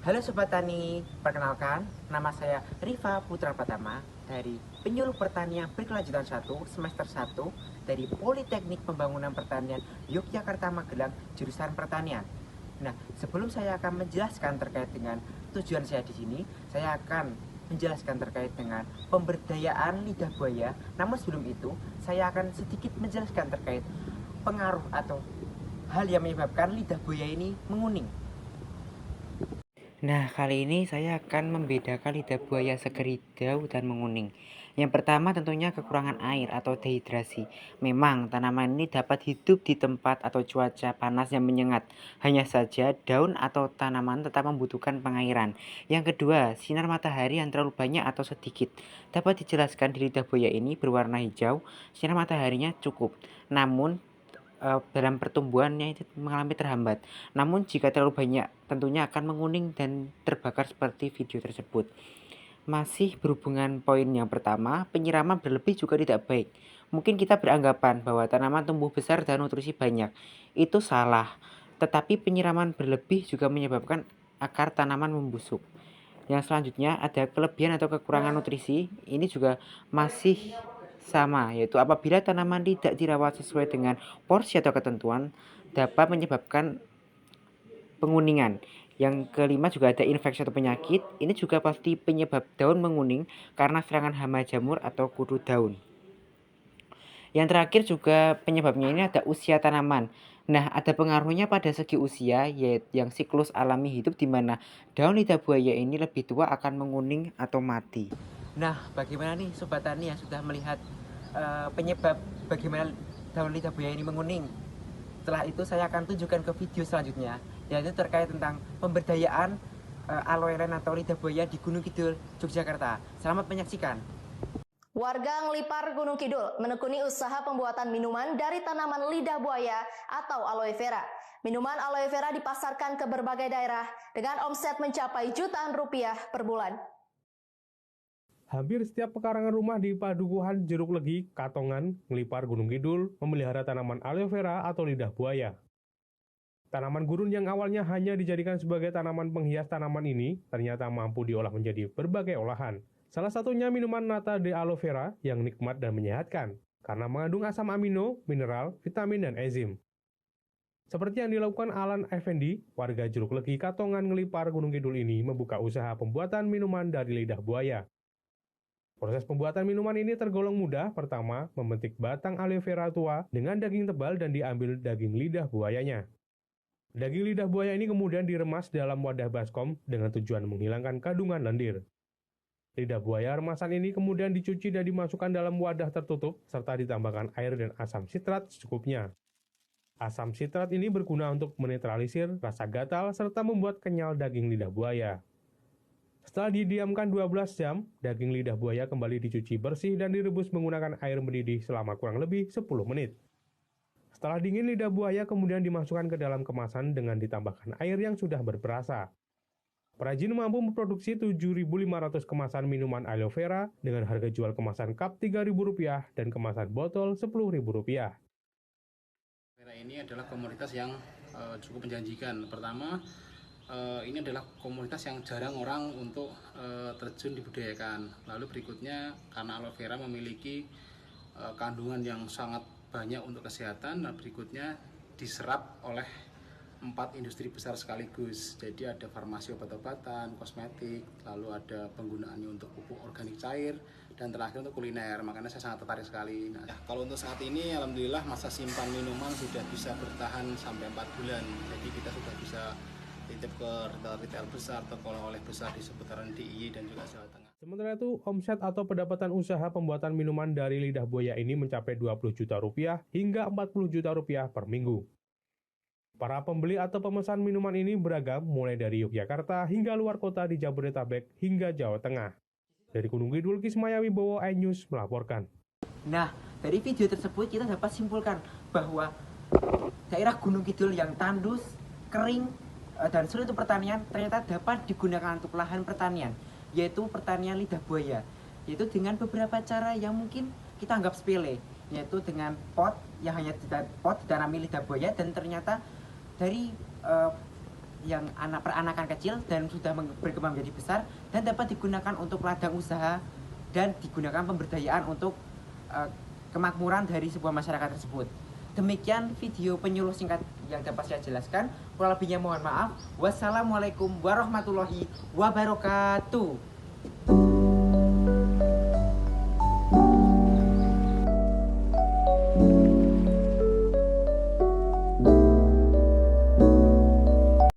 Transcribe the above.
Halo Sobat Tani, perkenalkan nama saya Rifa Putra Pratama dari Penyuluh Pertanian Berkelanjutan 1 semester 1 dari Politeknik Pembangunan Pertanian Yogyakarta Magelang jurusan Pertanian. Nah, sebelum saya akan menjelaskan terkait dengan tujuan saya di sini, saya akan menjelaskan terkait dengan pemberdayaan lidah buaya. Namun sebelum itu, saya akan sedikit menjelaskan terkait pengaruh atau hal yang menyebabkan lidah buaya ini menguning. Nah, kali ini saya akan membedakan lidah buaya seger hijau dan menguning. Yang pertama tentunya kekurangan air atau dehidrasi. Memang tanaman ini dapat hidup di tempat atau cuaca panas yang menyengat. Hanya saja daun atau tanaman tetap membutuhkan pengairan. Yang kedua, sinar matahari yang terlalu banyak atau sedikit. Dapat dijelaskan di lidah buaya ini berwarna hijau, sinar mataharinya cukup. Namun dalam pertumbuhannya itu mengalami terhambat. Namun jika terlalu banyak tentunya akan menguning dan terbakar seperti video tersebut. Masih berhubungan poin yang pertama, penyiraman berlebih juga tidak baik. Mungkin kita beranggapan bahwa tanaman tumbuh besar dan nutrisi banyak. Itu salah. Tetapi penyiraman berlebih juga menyebabkan akar tanaman membusuk. Yang selanjutnya ada kelebihan atau kekurangan nutrisi. Ini juga masih sama, yaitu apabila tanaman tidak dirawat sesuai dengan porsi atau ketentuan dapat menyebabkan penguningan. Yang kelima juga ada infeksi atau penyakit. Ini juga pasti penyebab daun menguning karena serangan hama jamur atau kutu daun. Yang terakhir juga penyebabnya ini ada usia tanaman. Nah, ada pengaruhnya pada segi usia, yaitu yang siklus alami hidup di mana daun lidah buaya ini lebih tua akan menguning atau mati. Nah, bagaimana nih Sobat Tani yang sudah melihat penyebab bagaimana daun lidah buaya ini menguning? Setelah itu saya akan tunjukkan ke video selanjutnya, yaitu terkait tentang pemberdayaan aloe vera atau lidah buaya di Gunung Kidul, Yogyakarta. Selamat menyaksikan. Warga Ngelipar Gunung Kidul menekuni usaha pembuatan minuman dari tanaman lidah buaya atau aloe vera. Minuman aloe vera dipasarkan ke berbagai daerah dengan omset mencapai jutaan rupiah per bulan. Hampir setiap pekarangan rumah di Padukuhan Jeruk Legi, Katongan, Ngelipar Gunung Kidul memelihara tanaman aloe vera atau lidah buaya. Tanaman gurun yang awalnya hanya dijadikan sebagai tanaman penghias tanaman ini ternyata mampu diolah menjadi berbagai olahan. Salah satunya minuman nata de aloe vera yang nikmat dan menyehatkan karena mengandung asam amino, mineral, vitamin, dan enzim. Seperti yang dilakukan Alan Effendi, warga Jeruk Legi Katongan Ngelipar Gunung Kidul ini membuka usaha pembuatan minuman dari lidah buaya. Proses pembuatan minuman ini tergolong mudah. Pertama, memetik batang aloe vera tua dengan daging tebal dan diambil daging lidah buayanya. Daging lidah buaya ini kemudian diremas dalam wadah baskom dengan tujuan menghilangkan kandungan lendir. Lidah buaya remasan ini kemudian dicuci dan dimasukkan dalam wadah tertutup serta ditambahkan air dan asam sitrat secukupnya. Asam sitrat ini berguna untuk menetralisir rasa gatal serta membuat kenyal daging lidah buaya. Setelah didiamkan 12 jam, daging lidah buaya kembali dicuci bersih dan direbus menggunakan air mendidih selama kurang lebih 10 menit. Setelah dingin, lidah buaya kemudian dimasukkan ke dalam kemasan dengan ditambahkan air yang sudah berperasa. Perajin mampu memproduksi 7.500 kemasan minuman aloe vera dengan harga jual kemasan cup Rp3.000 dan kemasan botol Rp10.000. Vera ini adalah komoditas yang cukup menjanjikan. Pertama, ini adalah komoditas yang jarang orang untuk terjun dibudidayakan. Lalu berikutnya, karena aloe vera memiliki kandungan yang sangat banyak untuk kesehatan, dan berikutnya diserap oleh 4 industri besar sekaligus. Jadi ada farmasi obat-obatan, kosmetik, lalu ada penggunaannya untuk pupuk organik cair, dan terakhir untuk kuliner. Makanya saya sangat tertarik sekali. Nah, kalau untuk saat ini alhamdulillah masa simpan minuman sudah bisa bertahan sampai 4 bulan. Jadi kita sudah bisa titip ke retail besar atau oleh besar di seputaran DIY dan juga Jawa Tengah. Sementara itu, omset atau pendapatan usaha pembuatan minuman dari lidah buaya ini mencapai Rp20 juta hingga Rp40 juta per minggu. Para pembeli atau pemesan minuman ini beragam, mulai dari Yogyakarta hingga luar kota di Jabodetabek hingga Jawa Tengah. Dari Gunung Kidul, Kismaya Wibowo, iNews melaporkan. Nah, dari video tersebut kita dapat simpulkan bahwa daerah Gunung Kidul yang tandus, kering, dan sulit untuk pertanian ternyata dapat digunakan untuk lahan pertanian, yaitu pertanian lidah buaya, yaitu dengan beberapa cara yang mungkin kita anggap sepele, yaitu dengan pot yang hanya pot ditanami lidah buaya, dan ternyata dari yang peranakan kecil dan sudah berkembang menjadi besar dan dapat digunakan untuk ladang usaha dan digunakan pemberdayaan untuk kemakmuran dari sebuah masyarakat tersebut. Demikian video penyuluh singkat yang dapat saya jelaskan. Kurang lebihnya mohon maaf. Wassalamualaikum warahmatullahi wabarakatuh.